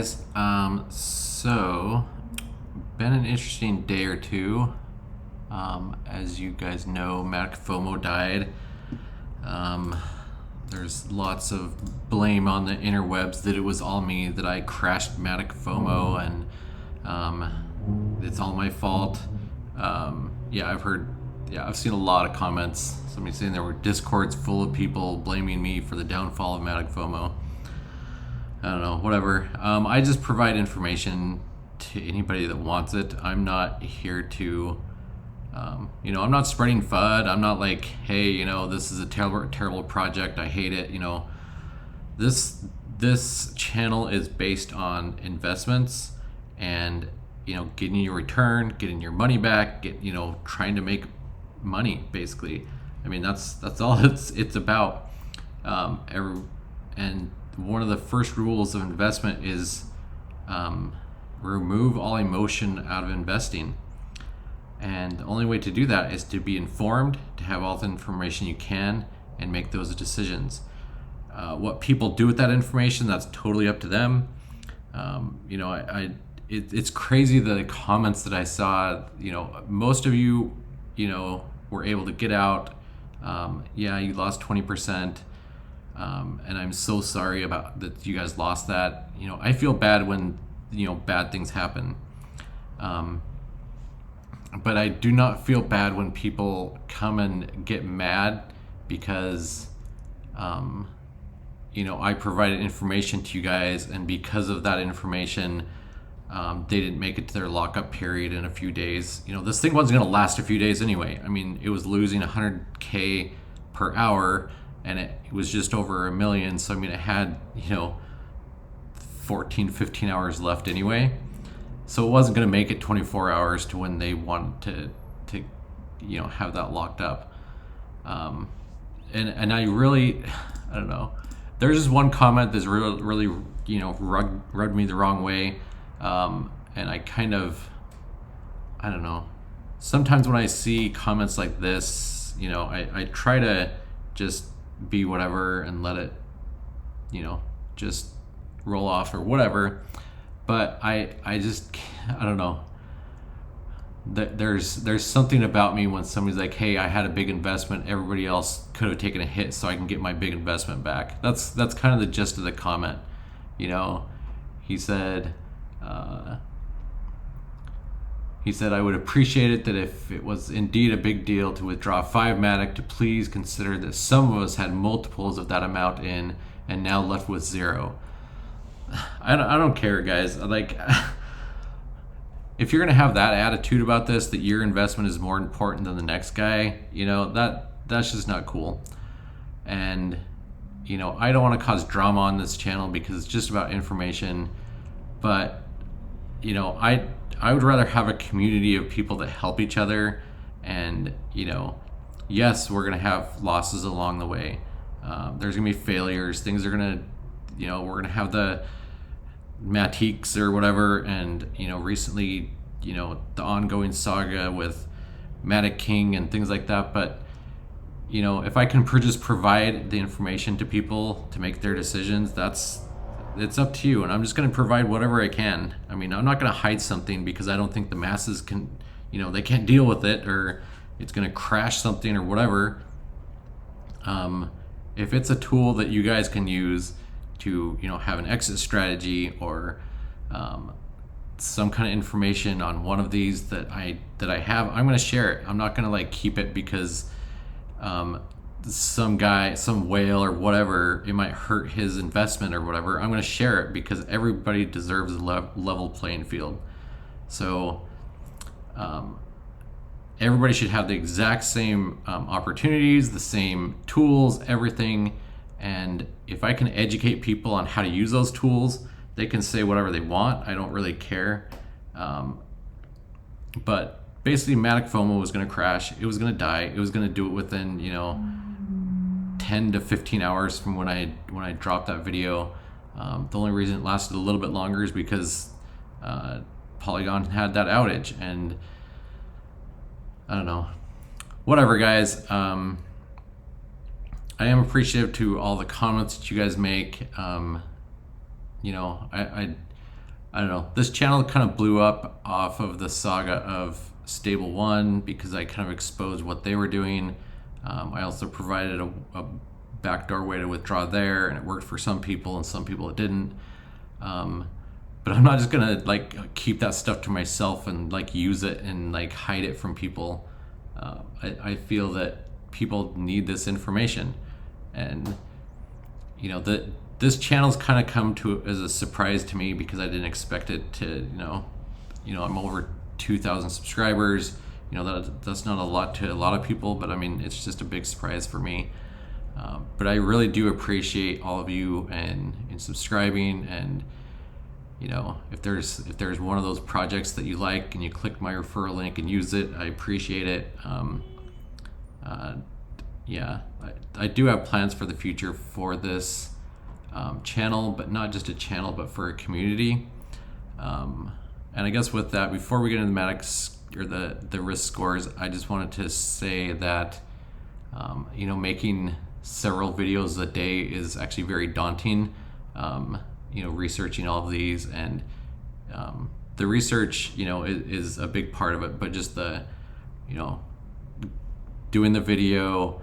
So been an interesting day or two. As you guys know, Matic Fomo died. There's lots of blame on the interwebs that it was all me, that I crashed Matic Fomo, and it's all my fault. I've seen a lot of comments. Somebody saying there were discords full of people blaming me for the downfall of Matic Fomo. I don't know, whatever. I just provide information to anybody that wants it. I'm not here to, I'm not spreading FUD. I'm not like, hey, this is a terrible project. I hate it. This channel is based on investments and, getting your return, getting your money back, trying to make money, basically. I mean, that's all it's about. And one of the first rules of investment is remove all emotion out of investing. And the only way to do that is to be informed, to have all the information you can, and make those decisions. What people do with that information, that's totally up to them. It's crazy the comments that I saw. Most of you, were able to get out. You lost 20%. And I'm so sorry about that you guys lost that. I feel bad when, bad things happen. But I do not feel bad when people come and get mad because, I provided information to you guys, and because of that information, they didn't make it to their lockup period in a few days. This thing wasn't going to last a few days anyway. I mean, it was losing 100K per hour, and it was just over 1 million. So, I mean, it had, 14, 15 hours left anyway. So it wasn't going to make it 24 hours to when they wanted to have that locked up. And I really, I don't know. There's just one comment that's really, rubbed me the wrong way. And I kind of, I don't know. Sometimes when I see comments like this, I try to just be whatever and let it, just roll off or whatever. But I don't know. There's something about me when somebody's like, hey, I had a big investment, everybody else could have taken a hit so I can get my big investment back. That's kind of the gist of the comment. He said, I would appreciate it that if it was indeed a big deal to withdraw 5 Matic, to please consider that some of us had multiples of that amount in and now left with 0. I don't care, guys. Like, if you're gonna have that attitude about this, that your investment is more important than the next guy, that's just not cool. And I don't want to cause drama on this channel because it's just about information. But I would rather have a community of people that help each other. And yes, we're gonna have losses along the way. There's gonna be failures. Things are gonna, we're gonna have the Matics or whatever, and recently, the ongoing saga with Matic King and things like that. But if I can just provide the information to people to make their decisions, it's up to you. And I'm just going to provide whatever I can. I mean, I'm not going to hide something because I don't think the masses can, they can't deal with it, or it's going to crash something or whatever. If it's a tool that you guys can use to have an exit strategy, or some kind of information on one of these that I have, I'm going to share it. I'm not going to keep it because some guy, some whale or whatever, it might hurt his investment or whatever. I'm going to share it because everybody deserves a level playing field. So everybody should have the exact same opportunities, the same tools, everything. And if I can educate people on how to use those tools, they can say whatever they want. I don't really care. But basically, Matic Fomo was going to crash. It was going to die. It was going to do it within 10 to 15 hours from when I dropped that video. The only reason it lasted a little bit longer is because Polygon had that outage. And I don't know. Whatever, guys. I am appreciative to all the comments that you guys make. I I don't know. This channel kind of blew up off of the saga of StableOne because I kind of exposed what they were doing. I also provided a backdoor way to withdraw there, and it worked for some people, and some people it didn't. But I'm not just gonna like keep that stuff to myself and like use it and like hide it from people. I feel that people need this information, and you know that this channel's kind of come to as a surprise to me because I didn't expect it to. I'm over 2,000 subscribers. That's not a lot to a lot of people, but I mean it's just a big surprise for me. But I really do appreciate all of you and in subscribing, and if there's one of those projects that you like and you click my referral link and use it, I appreciate it. I do have plans for the future for this channel, but not just a channel, but for a community. And I guess with that, before we get into the Matic or the risk scores, I just wanted to say that making several videos a day is actually very daunting. Researching all of these, and the research is a big part of it, but just the doing the video,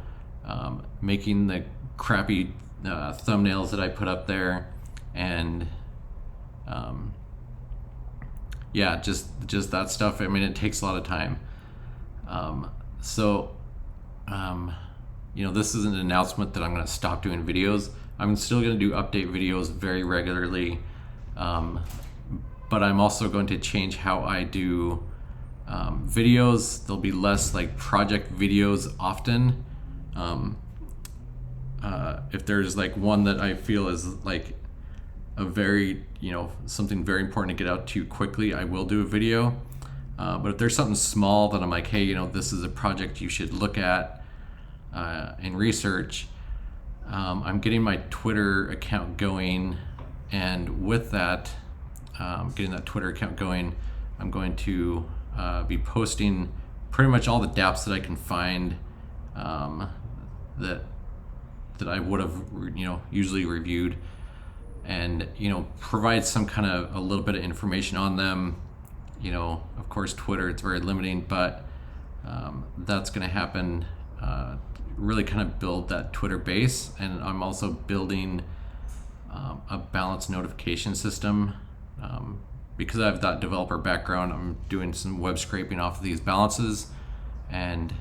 making the crappy thumbnails that I put up there, and just that stuff. I mean, it takes a lot of time. This isn't an announcement that I'm going to stop doing videos. I'm still going to do update videos very regularly, but I'm also going to change how I do videos. There'll be less like project videos often. If there's like one that I feel is like a very, something very important to get out to quickly, I will do a video. But if there's something small that I'm like, hey, this is a project you should look at and research, I'm getting my Twitter account going, and with that, getting that Twitter account going, I'm going to be posting pretty much all the dapps that I can find that I would have usually reviewed, and provide some kind of a little bit of information on them. Of course, Twitter, it's very limiting, but that's going to happen. Really kind of build that Twitter base, and I'm also building a balanced notification system. Because I have that developer background, I'm doing some web scraping off of these balances, and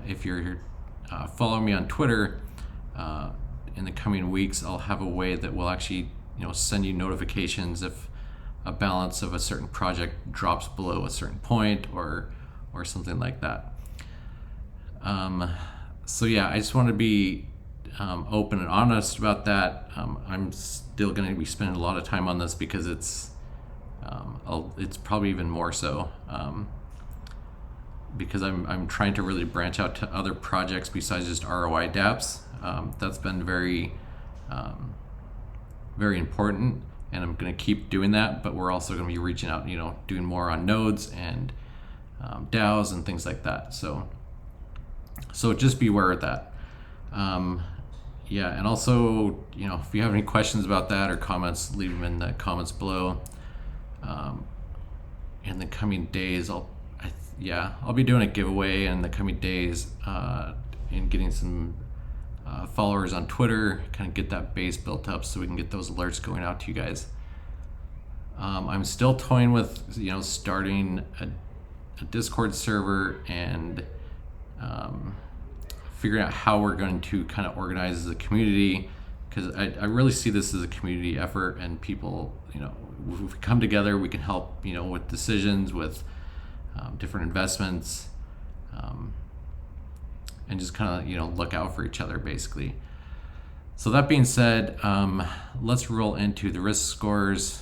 if you're following me on Twitter, in the coming weeks I'll have a way that will actually send you notifications if a balance of a certain project drops below a certain point or something like that. I just want to be open and honest about that. I'm still going to be spending a lot of time on this because it's probably even more so because I'm trying to really branch out to other projects besides just ROI dapps. That's been very very important, and I'm going to keep doing that, but we're also going to be reaching out, doing more on nodes and DAOs and things like that. So just be aware of that. And also, if you have any questions about that or comments, leave them in the comments below. In the coming days, I'll be doing a giveaway in the coming days, and getting some followers on Twitter, kind of get that base built up so we can get those alerts going out to you guys. I'm still toying with starting a Discord server and figuring out how we're going to kind of organize as a community, because I really see this as a community effort, and people, if we come together, we can help, with decisions, with different investments, and just kind of, look out for each other, basically. So that being said, let's roll into the risk scores.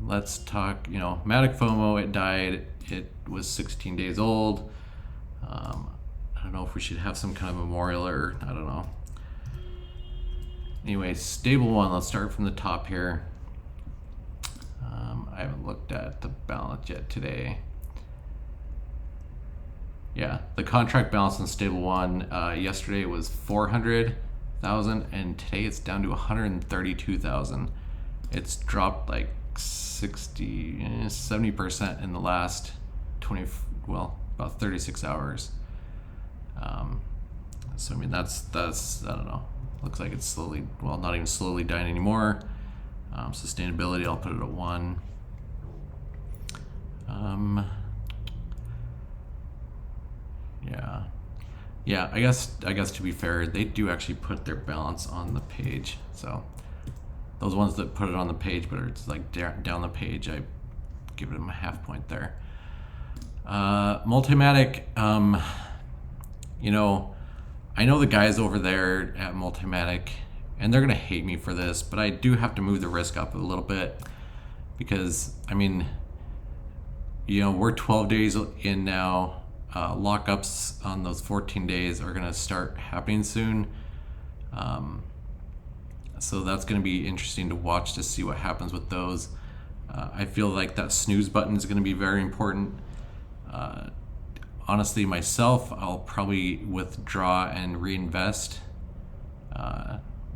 Let's talk, Matic Fomo, it died. It was 16 days old. I don't know if we should have some kind of memorial, or I don't know. Anyway, StableOne, let's start from the top here. I haven't looked at the balance yet today. Yeah, the contract balance on StableOne yesterday was 400,000, and today it's down to 132,000. It's dropped like 70% in the last 20, well, about 36 hours. So I mean that's I don't know. Looks like it's slowly, well, not even slowly dying anymore. Sustainability, I'll put it at 1. Yeah. I guess to be fair, they do actually put their balance on the page. So those ones that put it on the page, but it's like down the page, I give them a half point there. MultiMatic, you know, I know the guys over there at MultiMatic, and they're gonna hate me for this, but I do have to move the risk up a little bit because, I mean, you know, we're 12 days in now. Lockups on those 14 days are gonna start happening soon. So that's gonna be interesting to watch to see what happens with those. I feel like that snooze button is gonna be very important. Honestly, myself, I'll probably withdraw and reinvest.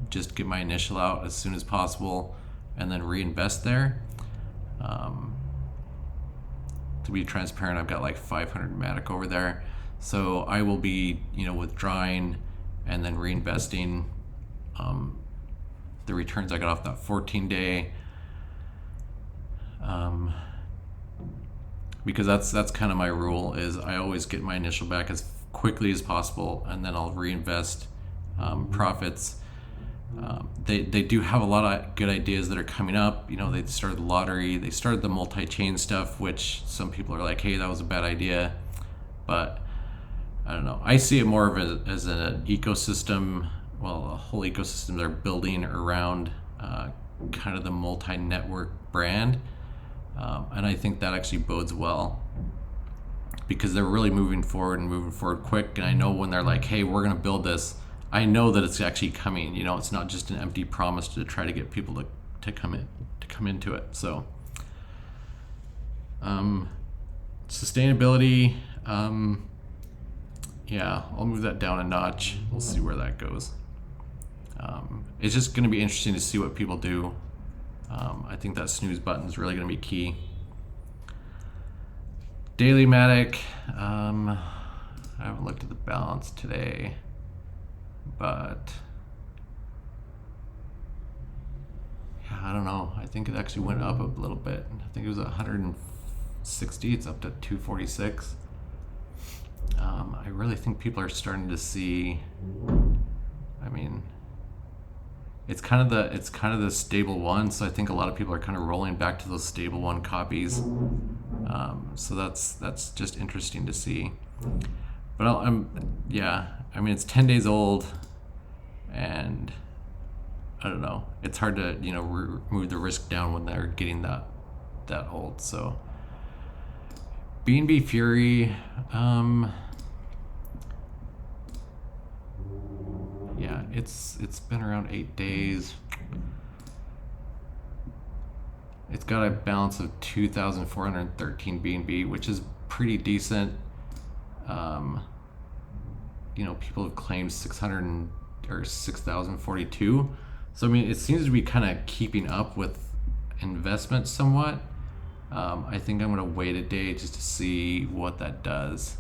Just get my initial out as soon as possible and then reinvest there. To be transparent, I've got like 500 Matic over there. So I will be, you know, withdrawing and then reinvesting the returns I got off that 14-day. Because that's kind of my rule, is I always get my initial back as quickly as possible and then I'll reinvest profits. They do have a lot of good ideas that are coming up. You know, they started the lottery, they started the multi-chain stuff, which some people are like, hey, that was a bad idea. But I don't know. I see it more of as an ecosystem, well, a whole ecosystem they're building around kind of the multi-network brand. And I think that actually bodes well because they're really moving forward quick. And I know when they're like, hey, we're going to build this, I know that it's actually coming. You know, it's not just an empty promise to try to get people to come into it. So sustainability, yeah, I'll move that down a notch. We'll see where that goes. It's just going to be interesting to see what people do. I think that snooze button is really going to be key. DailyMatic, I haven't looked at the balance today, but yeah, I don't know. I think it actually went up a little bit. I think it was 160. It's up to 246. I really think people are starting to see. I mean, it's kind of the StableOne, so I think a lot of people are kind of rolling back to those StableOne copies. So that's just interesting to see. But yeah, I mean, it's 10 days old, and I don't know. It's hard to, you know, remove the risk down when they're getting that old. So B Fury, yeah, it's been around 8 days. It's got a balance of 2,413 BNB, which is pretty decent. You know, people have claimed 6,042. So I mean, it seems to be kind of keeping up with investment somewhat. I think I'm gonna wait a day just to see what that does.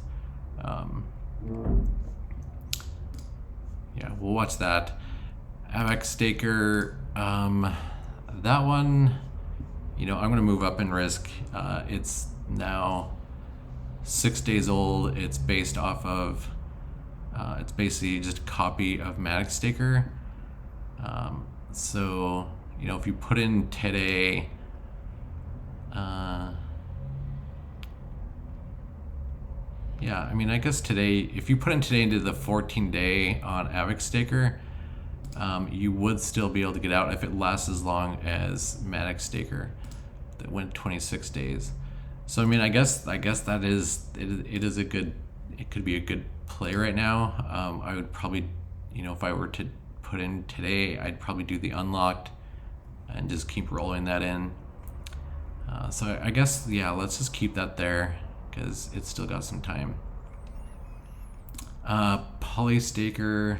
Yeah, we'll watch that. Avax staker, that one, you know, I'm gonna move up in risk. It's now 6 days old. It's based off of, it's basically just a copy of Matic staker. So, you know, if you put in today, yeah, I mean, I guess today, if you put in today into the 14-day on Avax staker, you would still be able to get out if it lasts as long as Matic staker that went 26 days. So I mean, I guess that is it is a good, it could be a good play right now. I would probably, you know, if I were to put in today, I'd probably do the unlocked and just keep rolling that in. So I guess, yeah, let's just keep that there because it's still got some time. Polystaker.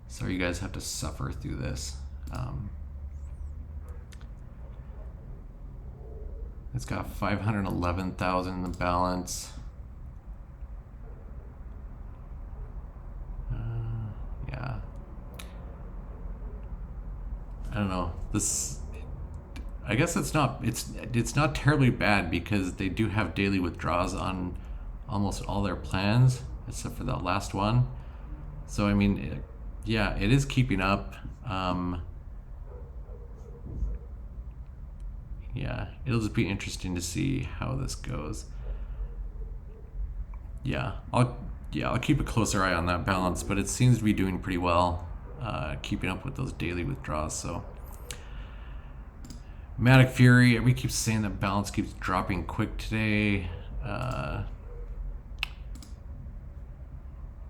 Sorry you guys have to suffer through this. Um, it's got 511,000 in the balance. Yeah. I don't know. This, I guess it's not terribly bad because they do have daily withdrawals on almost all their plans except for that last one. So I mean, yeah, it is keeping up. Yeah, it'll just be interesting to see how this goes. Yeah, I'll keep a closer eye on that balance, but it seems to be doing pretty well, keeping up with those daily withdrawals. So, Manic Fury, we keep saying that balance keeps dropping quick today. Let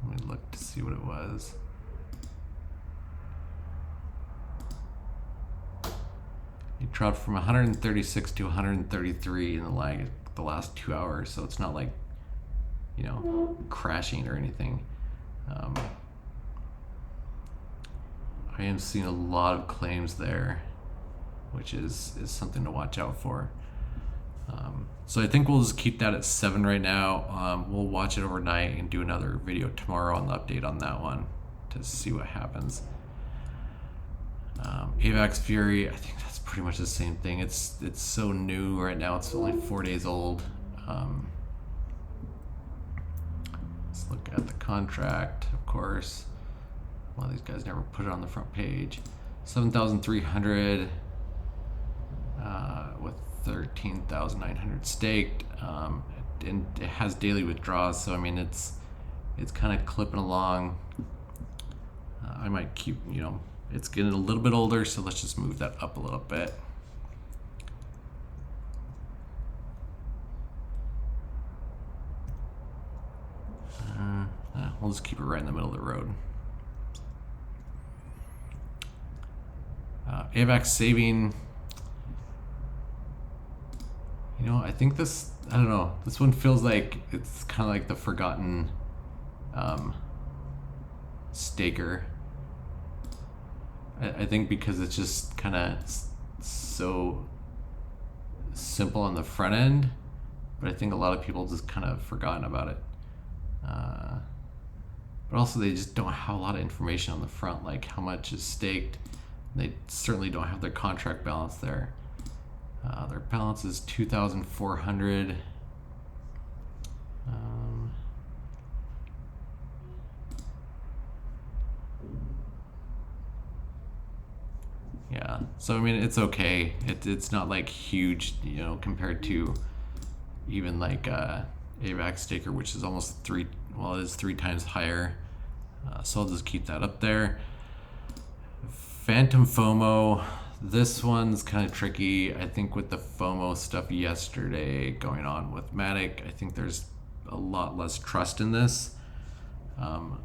me look to see what it was. It dropped from 136 to 133 in the last 2 hours, so it's not like, you know, crashing or anything. I am seeing a lot of claims there, which is something to watch out for. So I think we'll just keep that at 7 right now. We'll watch it overnight and do another video tomorrow on the update on that one to see what happens. Avax Fury, I think that's pretty much the same thing. It's so new right now. It's only 4 days old. Let's look at the contract, of course. A lot of these guys never put it on the front page. 7,300 with 13,900 staked. And it has daily withdrawals, so I mean it's kind of clipping along. I might keep, you know, it's getting a little bit older, so let's just move that up a little bit. We'll just keep it right in the middle of the road. Avax saving. You know, I think this, I don't know, this one feels like it's kind of like the forgotten staker. I think because it's just kind of so simple on the front end, but I think a lot of people just kind of forgotten about it. But also they just don't have a lot of information on the front, like how much is staked. They certainly don't have their contract balance there. Their balance is 2,400. Yeah, so I mean it's okay. It's not like huge, you know, compared to even like Avax staker, which is almost it is 3 times higher. So I'll just keep that up there. Phantom Fomo, this one's kind of tricky. I think with the Fomo stuff yesterday going on with Matic, I think there's a lot less trust in this. We'll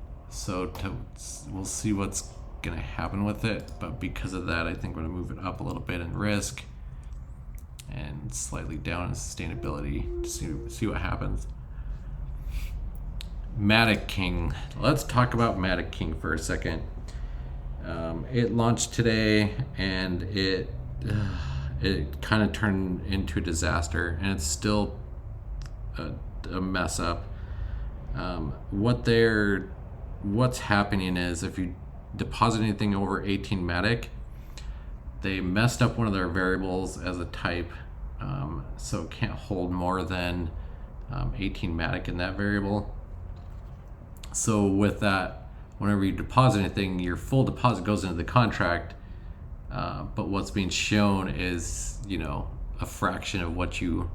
see what's gonna happen with it, but because of that, I think I'm gonna move it up a little bit in risk and slightly down in sustainability to see what happens. Matic King. Let's talk about Matic King for a second. It launched today and it kind of turned into a disaster, and it's still a mess up. What's happening is if you deposit anything over 18 Matic, they messed up one of their variables as a type, so it can't hold more than 18 Matic in that variable. So with that, whenever you deposit anything, your full deposit goes into the contract, but what's being shown is, you know, a fraction of what you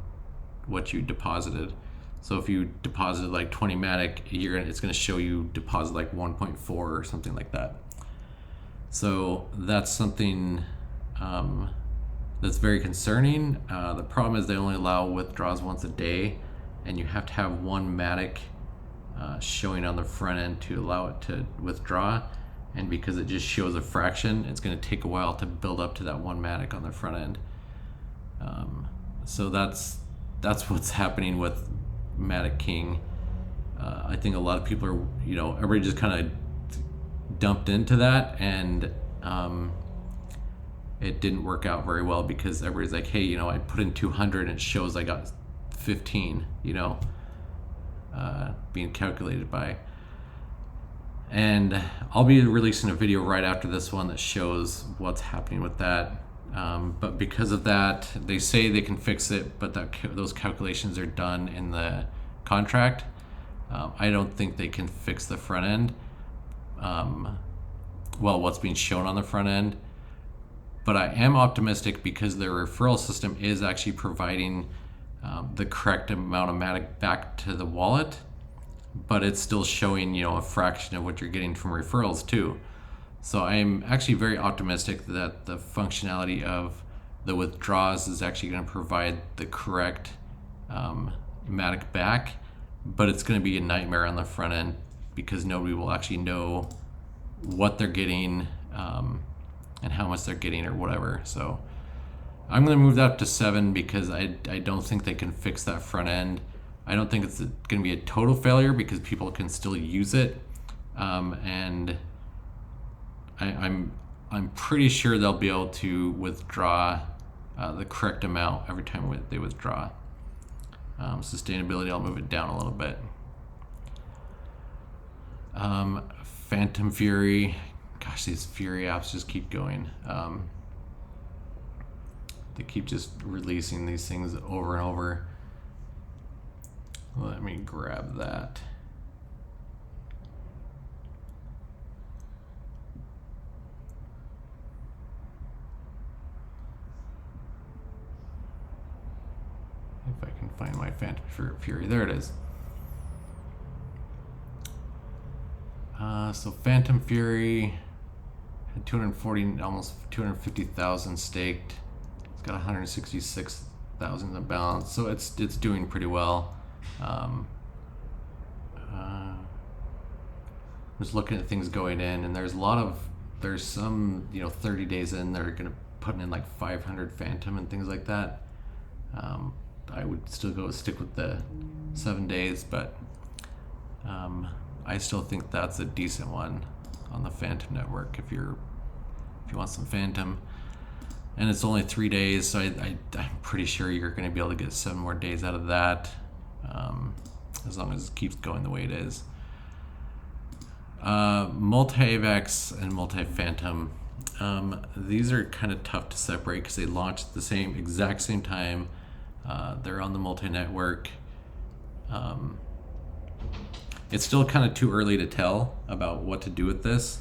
deposited. So if you deposited like 20 Matic, it's going to show you deposit like 1.4 or something like that. So that's something that's very concerning. The problem is they only allow withdrawals once a day, and you have to have 1 Matic showing on the front end to allow it to withdraw. And because it just shows a fraction, it's going to take a while to build up to that 1 Matic on the front end. So that's what's happening with Matic King. I think a lot of people are, you know, everybody just kind of dumped into that, and it didn't work out very well because everybody's like, hey, I put in 200 and it shows I got 15, being calculated by. And I'll be releasing a video right after this one that shows what's happening with that. But because of that, they say they can fix it, but those calculations are done in the contract. I don't think they can fix the front end. What's being shown on the front end. But I am optimistic because their referral system is actually providing the correct amount of Matic back to the wallet, but it's still showing, a fraction of what you're getting from referrals too. So I'm actually very optimistic that the functionality of the withdraws is actually going to provide the correct Matic back, but it's going to be a nightmare on the front end because nobody will actually know what they're getting and how much they're getting or whatever. So I'm going to move that up to 7 because I don't think they can fix that front end. I don't think it's going to be a total failure because people can still use it, and I'm pretty sure they'll be able to withdraw the correct amount every time they withdraw. Sustainability, I'll move it down a little bit. Phantom Fury, gosh, these Fury apps just keep going. They keep just releasing these things over and over. Let me grab that. If I can find my Phantom Fury, there it is. So Phantom Fury had 240, almost 250,000 staked. It's got 166,000 in balance, so it's doing pretty well. Just looking at things going in, and there's some 30 days in they're gonna put in like 500 Phantom and things like that. I would still stick with the 7 days, but I still think that's a decent one on the Phantom network if you want some Phantom. And it's only 3 days, so I'm pretty sure you're going to be able to get 7 more days out of that, as long as it keeps going the way it is. Multi-Avax and multi-Phantom, these are kind of tough to separate because they launched at the exact same time. They're on the multi-network. It's still kind of too early to tell about what to do with this,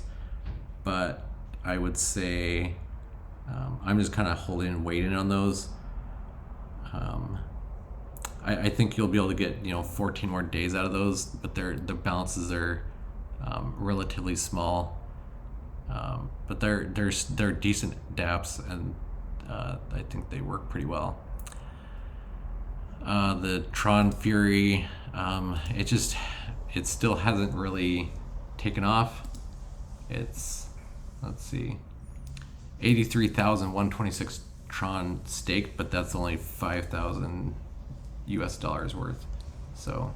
but I would say I'm just kind of holding and waiting on those. I think you'll be able to get 14 more days out of those, but the balances are relatively small, but they're decent dapps, and I think they work pretty well. The Tron Fury, it still hasn't really taken off. It's, let's see, 83,126 Tron staked, but that's only 5,000 US dollars worth. So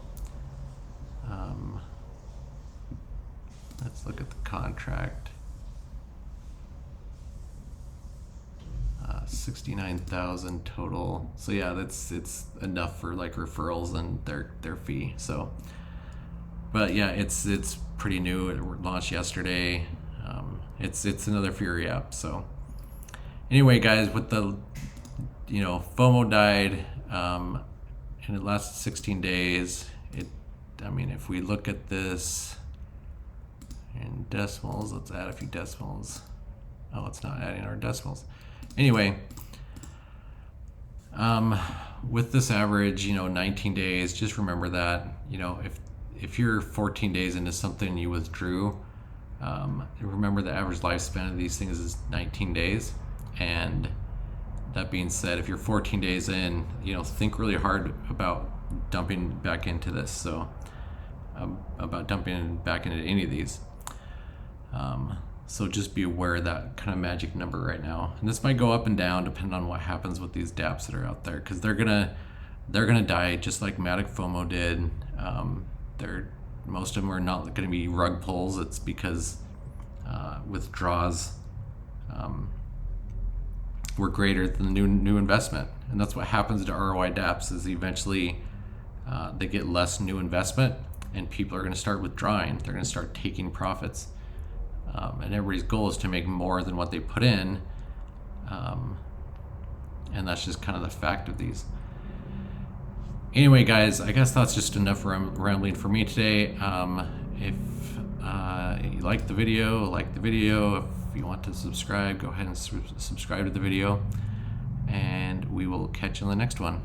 let's look at the contract. 69,000 total. So yeah, it's enough for like referrals and their fee. So, but yeah, it's pretty new. It launched yesterday. It's another Fury app. So anyway, guys, with the FOMO died, and it lasted 16 days. If we look at this in decimals, let's add a few decimals. Oh, it's not adding our decimals. Anyway, with this average, 19 days, just remember that, if you're 14 days into something you withdrew, remember the average lifespan of these things is 19 days. And that being said, if you're 14 days in, think really hard about dumping back into this. So about dumping back into any of these. So just be aware of that kind of magic number right now. And this might go up and down depending on what happens with these dapps that are out there, because they're gonna die just like Matic FOMO did. Most of them are not going to be rug pulls. It's because withdraws were greater than the new investment. And that's what happens to ROI dapps, is eventually they get less new investment and people are going to start withdrawing. They're going to start taking profits. And everybody's goal is to make more than what they put in. And that's just kind of the fact of these. Anyway, guys, I guess that's just enough rambling for me today. If you like the video, like the video. If you want to subscribe, go ahead and subscribe to the video. And we will catch you in the next one.